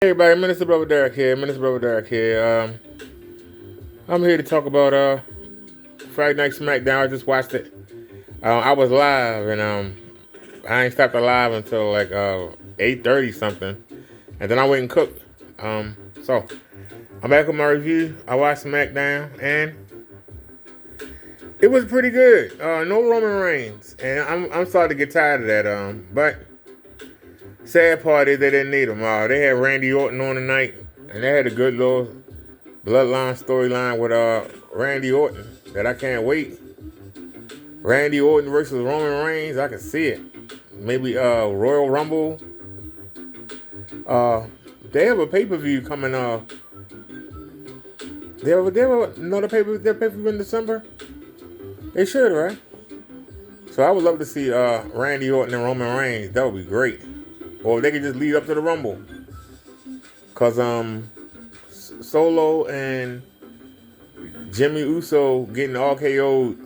Hey everybody, Minister Brother Derek here. Minister Brother Derek here. I'm here to talk about Friday Night Smackdown. I just watched it. I was live, and I ain't stopped the live until like 8:30 something, and then I went and cooked. So I'm back with my review. I watched Smackdown, and it was pretty good. No Roman Reigns, and I'm starting to get tired of that. But sad part is they didn't need him. They had Randy Orton on tonight, and they had a good little Bloodline storyline with Randy Orton that I can't wait. Randy Orton versus Roman Reigns, I can see it. Maybe Royal Rumble. They have a pay-per-view coming. They have another pay-per-view in December. They should, right? So I would love to see Randy Orton and Roman Reigns. That would be great. Or if they could just lead up to the Rumble. Cause Solo and Jimmy Uso getting RKO'd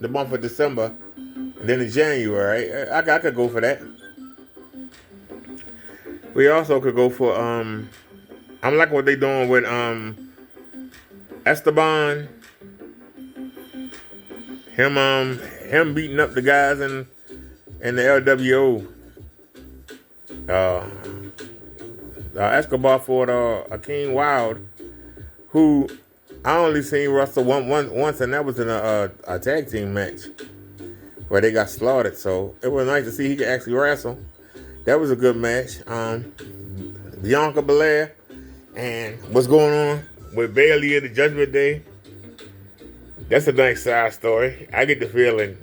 the month of December, and then in January, I could go for that. We also could go for I'm liking what they doing with ESTABAR. Him beating up the guys in the LWO. Escobar fought Akeem Wilde, who I only seen wrestle once, and that was in a tag team match where they got slaughtered. So it was nice to see he could actually wrestle. That was a good match. Bianca Belair, and what's going on with Bayley at the Judgment Day. That's a nice side story. I get the feeling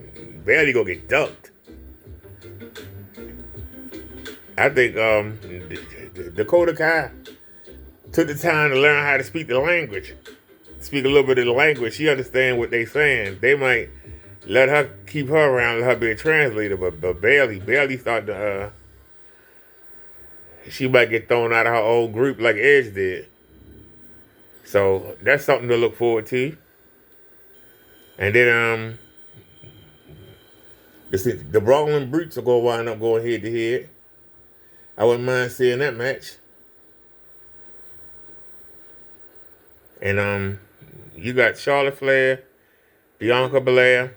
Bayley gonna get ducked. I think Dakota Kai took the time to learn how to speak the language. Speak a little bit of the language. She understands what they saying. They might let her keep her around, let her be a translator. But Bayley started to, she might get thrown out of her old group like Edge did. So that's something to look forward to. And then the Brawling Brutes are going to wind up going head to head. I wouldn't mind seeing that match. And you got Charlotte Flair, Bianca Belair.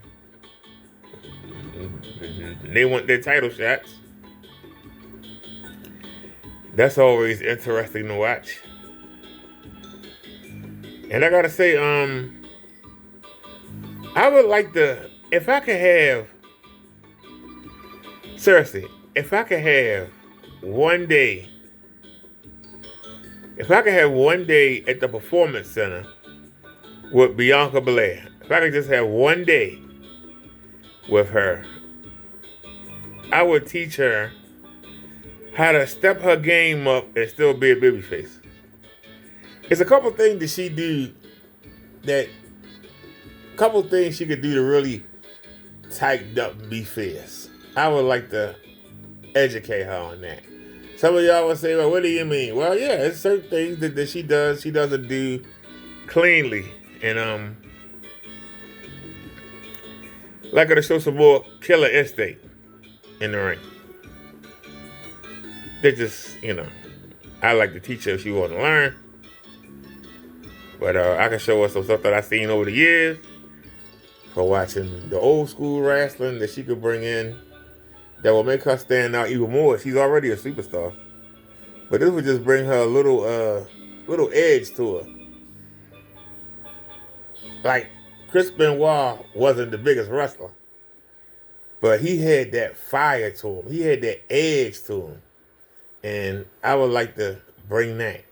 They want their title shots. That's always interesting to watch. And I gotta say, I would like to, if I could have one day, if I could have one day at the Performance Center with Bianca Belair, if I could just have one day with her, I would teach her how to step her game up and still be a babyface. It's a couple things that she do she could do to really tighten up and be fierce. I would like to educate her on that. Some of y'all will say, well, what do you mean? Well, yeah, it's certain things that she does. She doesn't do cleanly. And like her to show some more killer instinct in the ring. They just, I like to teach her if she want to learn. But I can show her some stuff that I've seen over the years for watching the old school wrestling that she could bring in that will make her stand out even more. She's already a superstar. But this would just bring her a little edge to her. Like, Chris Benoit wasn't the biggest wrestler, but he had that fire to him. He had that edge to him. And I would like to bring that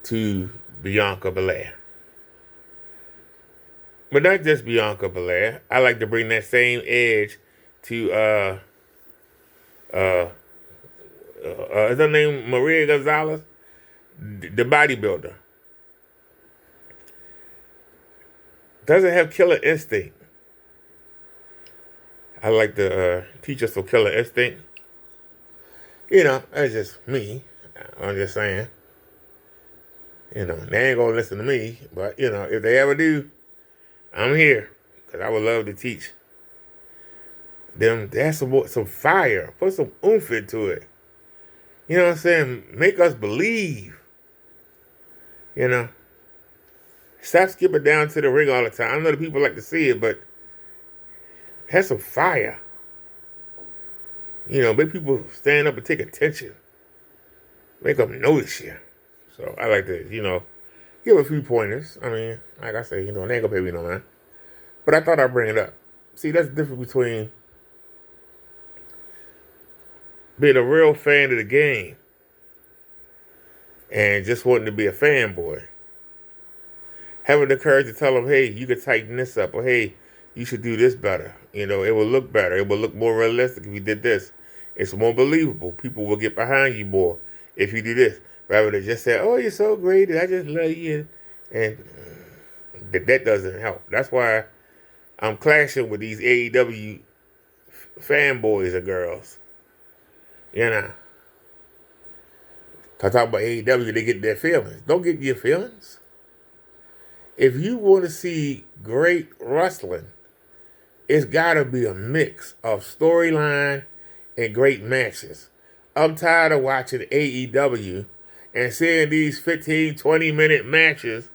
to Bianca Belair. But not just Bianca Belair. I like to bring that same edge to is her name Maria Gonzalez? The bodybuilder. Doesn't have killer instinct. I like to teach us some killer instinct. That's just me. I'm just saying. They ain't gonna listen to me. But, if they ever do, I'm here. Because I would love to teach them. That's some fire. Put some oomph into it. You know what I'm saying? Make us believe. You know? Stop skipping down to the ring all the time. I know the people like to see it, but have some fire. You know, make people stand up and take attention. Make them notice you. So I like to, you know, give a few pointers. I mean, like I say, you know, they ain't gonna pay me no mind. But I thought I'd bring it up. See, that's the difference between being a real fan of the game and just wanting to be a fanboy. Having the courage to tell them, hey, you could tighten this up, or hey, you should do this better. You know, it will look better. It will look more realistic if you did this. It's more believable. People will get behind you more if you do this. Rather than just say, oh, you're so great, and I just love you. And that doesn't help. That's why I'm clashing with these AEW fanboys or girls. You know. I talk about AEW, they get their feelings. Don't get your feelings. If you want to see great wrestling, it's got to be a mix of storyline and great matches. I'm tired of watching AEW and seeing these 15, 20-minute matches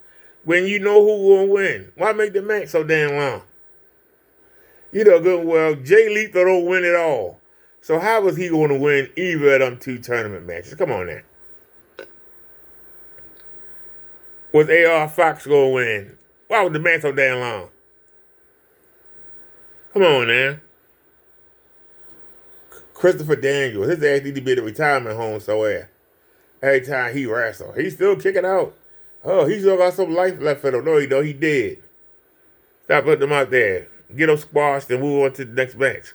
when you know who's going to win. Why make the match so damn long? You know good and well, Jay Lethal don't win it all. So how was he going to win either of them 2 tournament matches? Come on now. Was AR Fox going to win? Why was the match so damn long? Come on now. Christopher Daniels, his ass need to be at a retirement home somewhere. Every time he wrestles, he's still kicking out. Oh, he still got some life left in him. No, he did. Stop putting him out there. Get him squashed and move on to the next match.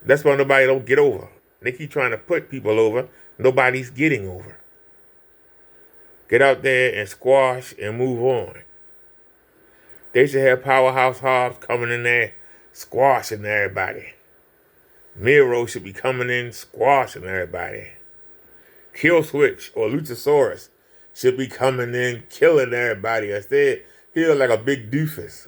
That's why nobody don't get over. They keep trying to put people over. Nobody's getting over. Get out there and squash and move on. They should have Powerhouse Hobbs coming in there squashing everybody. Miro should be coming in squashing everybody. Kill Switch or Luchasaurus should be coming in killing everybody. Instead, he look like a big doofus.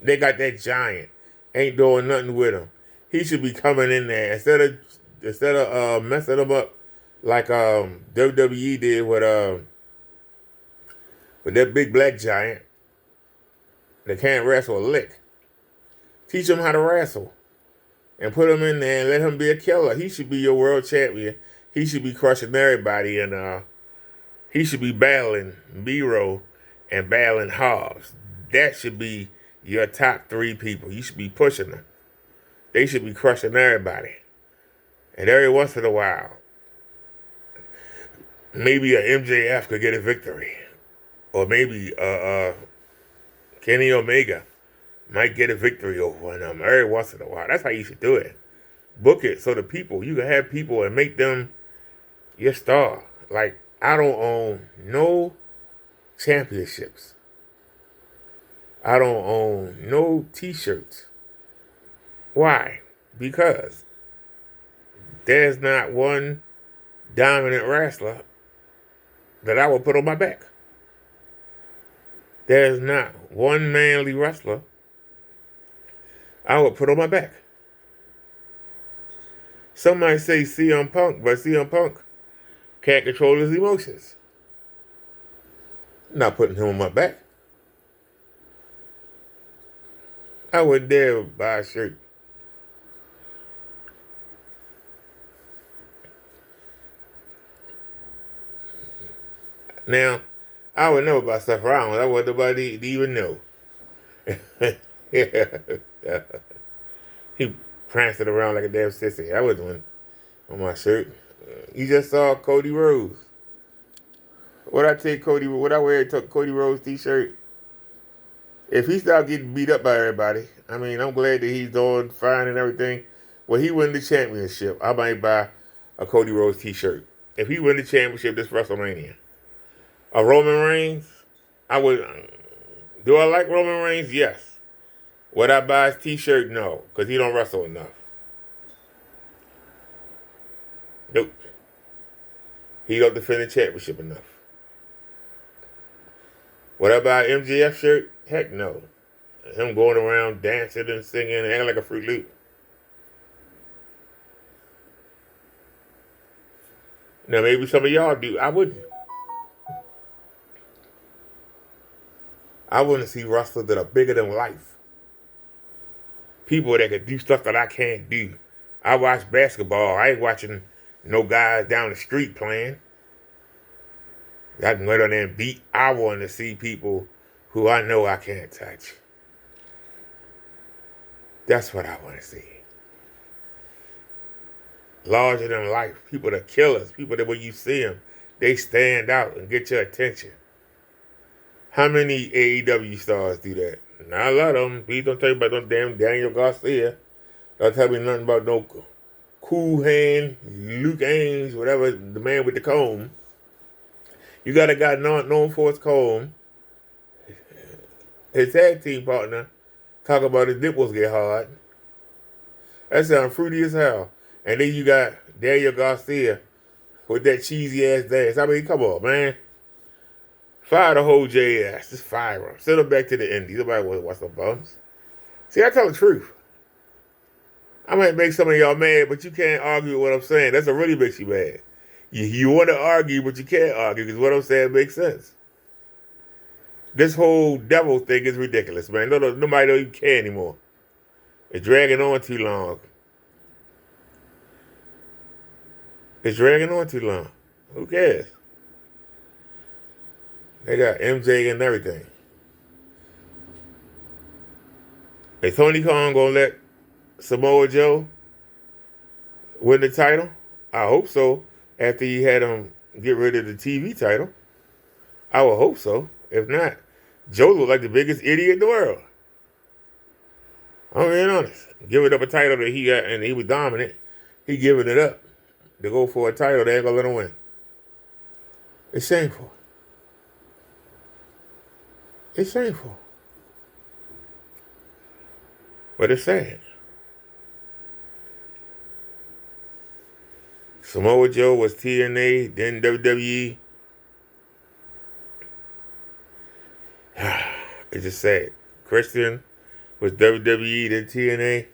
They got that giant. Ain't doing nothing with him. He should be coming in there instead of messing him up like WWE did with that big black giant that can't wrestle a lick. Teach him how to wrestle and put him in there and let him be a killer. He should be your world champion. He should be crushing everybody, and he should be battling Miro and battling Hobbs. That should be your top 3 people. You should be pushing them. They should be crushing everybody. And every once in a while, maybe a MJF could get a victory. Or maybe Kenny Omega might get a victory over them every once in a while. That's how you should do it. Book it so the people, you can have people and make them your star. Like, I don't own no championships. I don't own no t-shirts. Why? Because there's not one dominant wrestler that I would put on my back. There's not one manly wrestler I would put on my back. Some might say CM Punk, but CM Punk can't control his emotions. I'm not putting him on my back. I wouldn't dare buy a shirt. Now, I would know about stuff around. I want nobody to even know. He prancing around like a damn sissy. I wasn't on my shirt. You just saw Cody Rhodes. What I wear Cody Rhodes t-shirt? If he stopped getting beat up by everybody, I mean, I'm glad that he's doing fine and everything. When he win the championship, I might buy a Cody Rhodes t-shirt. If he win the championship this WrestleMania. A Roman Reigns, I would. Do I like Roman Reigns? Yes. Would I buy his t-shirt? No, because he don't wrestle enough. Nope. He don't defend the championship enough. Would I buy an MJF shirt? Heck no. Him going around dancing and singing and acting like a Fruit Loop. Now, maybe some of y'all do. I wouldn't. I want to see wrestlers that are bigger than life. People that can do stuff that I can't do. I watch basketball. I ain't watching no guys down the street playing. I can go down there and beat. I want to see people who I know I can't touch. That's what I want to see. Larger than life. People that kill us. People that when you see them, they stand out and get your attention. How many AEW stars do that? Not a lot of them. Please don't tell me about no damn Daniel Garcia. Don't tell me nothing about no Cool Hand, Luke Ames, whatever, the man with the comb. You got a guy known for his comb. His tag team partner talk about his nipples get hard. That sounds fruity as hell. And then you got Daniel Garcia with that cheesy ass dance. I mean, come on, man. Fire the whole J ass. Just fire him. Send him back to the Indies. Nobody wants to watch no bums. See, I tell the truth. I might make some of y'all mad, but you can't argue with what I'm saying. That's what really makes you mad. You want to argue, but you can't argue because what I'm saying makes sense. This whole devil thing is ridiculous, man. Nobody don't even care anymore. It's dragging on too long. It's dragging on too long. Who cares? They got MJ and everything. Is Tony Khan gonna let Samoa Joe win the title? I hope so. After he had him get rid of the TV title, I would hope so. If not, Joe looked like the biggest idiot in the world. I'm being honest. Giving up a title that he got and he was dominant, he giving it up to go for a title they ain't gonna let him win. It's shameful. It's shameful. But it's sad. Samoa Joe was TNA, then WWE. It's just sad. Christian was WWE, then TNA.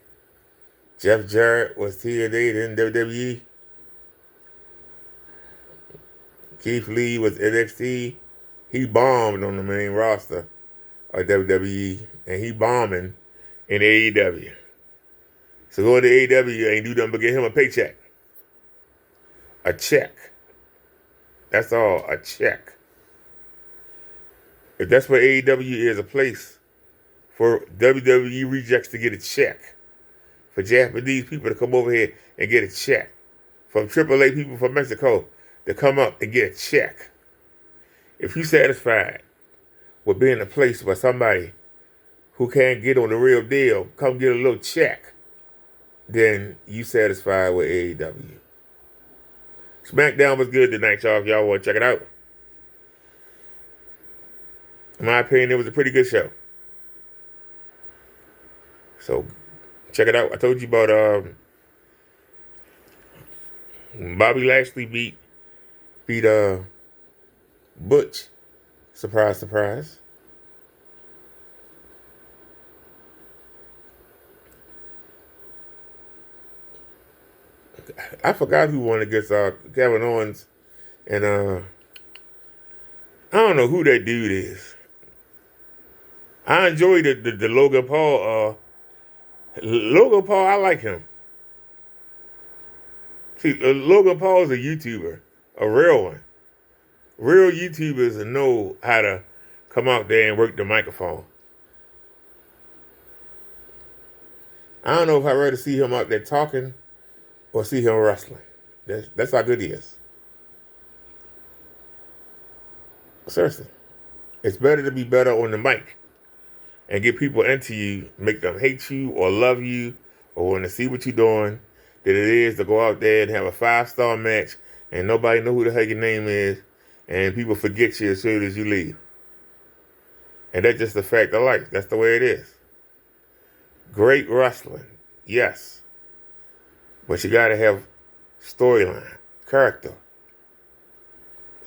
Jeff Jarrett was TNA, then WWE. Keith Lee was NXT. He bombed on the main roster of WWE, and he bombing in AEW. So going to AEW ain't do nothing but get him a paycheck. A check. That's all, a check. If that's what AEW is, a place for WWE rejects to get a check. For Japanese people to come over here and get a check. From AAA people from Mexico to come up and get a check. If you're satisfied with being a place where somebody who can't get on the real deal come get a little check, then you satisfied with AEW. Smackdown was good tonight, y'all. If y'all want to check it out. In my opinion, it was a pretty good show. So, check it out. I told you about Bobby Lashley beat Butch. Surprise, surprise. I forgot who won against Kevin Owens, and I don't know who that dude is. I enjoyed the Logan Paul. Logan Paul, I like him. See, Logan Paul is a YouTuber, a real one. Real YouTubers know how to come out there and work the microphone. I don't know if I'd rather see him out there talking or see him wrestling. That's how good he is. Seriously. It's better to be better on the mic and get people into you, make them hate you or love you or want to see what you're doing, than it is to go out there and have a 5-star match and nobody know who the hell your name is and people forget you as soon as you leave. And that's just the fact of life. That's the way it is. Great wrestling, yes. But you got to have storyline, character.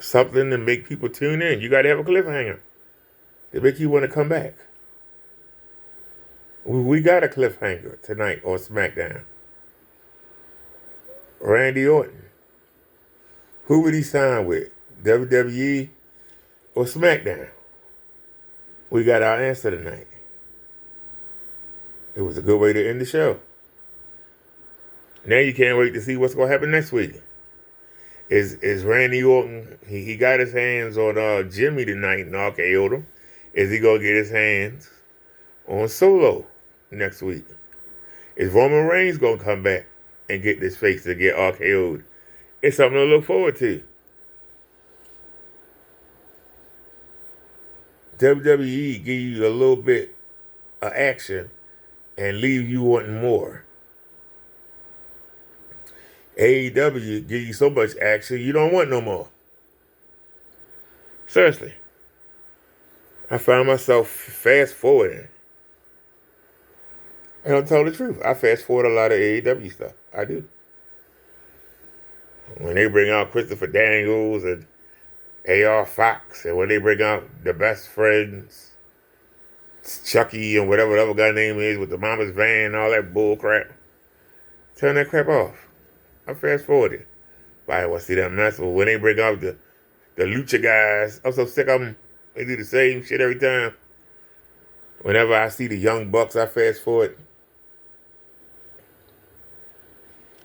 Something to make people tune in. You got to have a cliffhanger to make you want to come back. We got a cliffhanger tonight on SmackDown. Randy Orton, Who would he sign with? WWE or SmackDown? We got our answer tonight. It was a good way to end the show. Now you can't wait to see what's going to happen next week. Is Randy Orton, he got his hands on Jimmy tonight and RKO'D him. Is he going to get his hands on Solo next week? Is Roman Reigns going to come back and get this face to get RKO'd? It's something to look forward to. WWE give you a little bit of action and leave you wanting more. AEW give you so much action you don't want no more. Seriously. I find myself fast forwarding. And I'll tell the truth. I fast forward a lot of AEW stuff. I do. When they bring out Christopher Daniels and AR Fox, and when they bring out the best friends, Chucky and whatever the other guy name is with the mama's van and all that bull crap, turn that crap off. I fast forwarded. But I want to see that mess. But when they bring out the Lucha guys, I'm so sick of them. They do the same shit every time. Whenever I see the Young Bucks, I fast forward.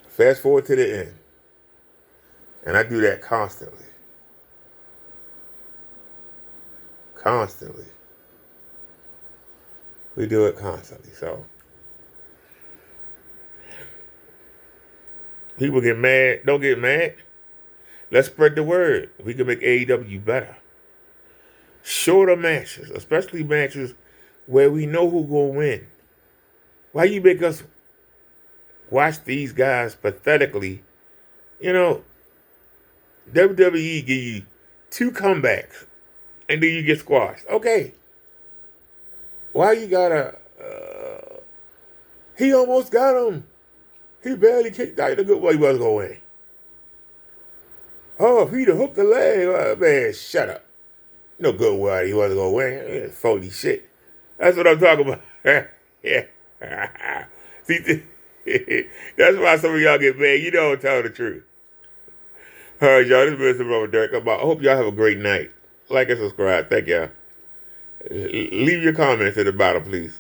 Fast forward to the end. And I do that constantly. Constantly. We do it constantly, so. People get mad. Don't get mad. Let's spread the word. We can make AEW better. Shorter matches, especially matches where we know who gonna win. Why you make us watch these guys pathetically? You know, WWE give you 2 comebacks and then you get squashed. Okay. Why you gotta, he almost got him. He barely kicked out the good way he was going to win. Oh, if he'd have hooked the leg, man, shut up. No good way he wasn't going to win. Phony shit. That's what I'm talking about. Yeah. See, that's why some of y'all get mad. You don't tell the truth. All right, y'all. This is Mr. Robert Derek. I hope y'all have a great night. Like and subscribe. Thank y'all. Leave your comments at the bottom, please.